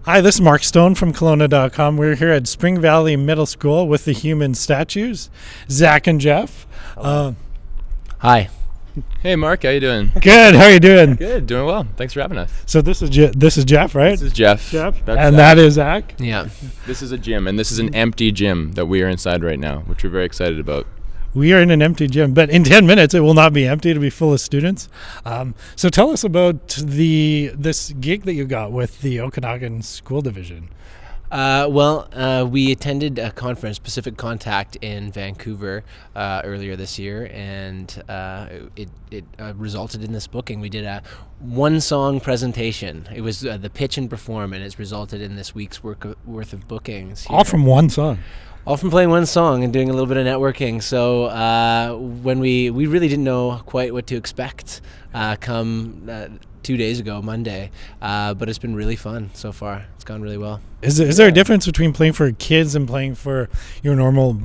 Hi, this is Mark Stone from Kelowna.com. We're here at Spring Valley Middle School with the human statues, Zach and Jeff. Hi. Hey Mark, how you doing? Good. How are you doing? Good, doing well. Thanks for having us. So this is Jeff, right? This is Jeff. Jeff. That's And Zach. that is Zach. Yeah. This is a gym, and this is an empty gym that we are inside right now, which we're very excited about. We are in an empty gym, but in 10 minutes it will not be empty. It'll be full of students. So tell us about this gig that you got with the Okanagan School Division. We attended a conference, Pacific Contact, in Vancouver earlier this year, and it resulted in this booking. We did a one-song presentation. It was the pitch and perform, and it's resulted in this week's worth of bookings here. All from one song. All from playing one song and doing a little bit of networking. So when we really didn't know quite what to expect come 2 days ago, Monday, but it's been really fun so far. It's gone really well. Is there a difference between playing for kids and playing for your normal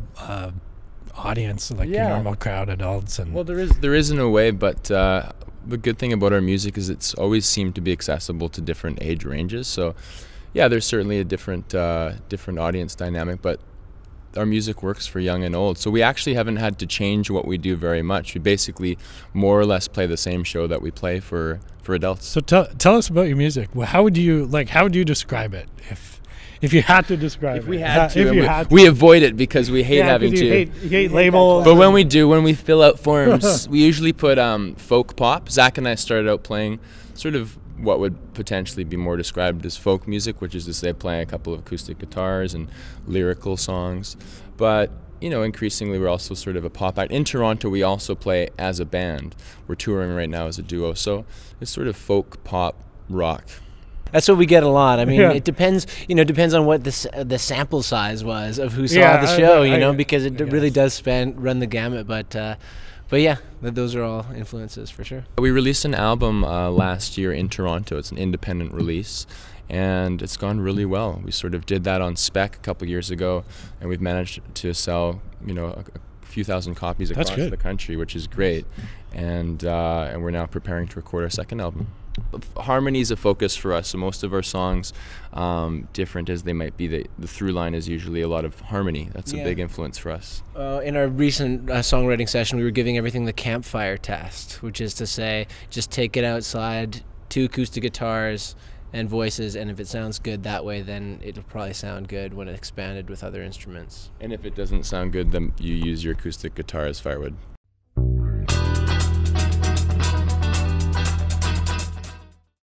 audience, like your normal crowd, adults? And well, there is in a way, but the good thing about our music is it's always seemed to be accessible to different age ranges. So yeah, there's certainly a different audience dynamic, but our music works for young and old. So we actually haven't had to change what we do very much. We basically more or less play the same show that we play for adults. So tell us about your music. Well, how would you describe it if you had to describe it? If we had to, we avoid it because we hate having to. You hate labels. But when we fill out forms, we usually put folk pop. Zach and I started out playing sort of what would potentially be more described as folk music, which is to say playing a couple of acoustic guitars and lyrical songs. But increasingly we're also sort of a pop act. In Toronto we also play as a band. We're touring right now as a duo, so it's sort of folk, pop, rock. That's what we get a lot. I mean, it depends. Depends on what the sample size was of who saw the show. Because it really does run the gamut. But yeah, those are all influences for sure. We released an album last year in Toronto. It's an independent release, and it's gone really well. We sort of did that on spec a couple years ago, and we've managed to sell a few thousand copies across the country, which is great. And we're now preparing to record our second album. Harmony is a focus for us, so most of our songs, different as they might be, the through line is usually a lot of harmony. That's a big influence for us. In our recent songwriting session, we were giving everything the campfire test, which is to say, just take it outside, 2 acoustic guitars and voices, and if it sounds good that way, then it'll probably sound good when it's expanded with other instruments. And if it doesn't sound good, then you use your acoustic guitar as firewood.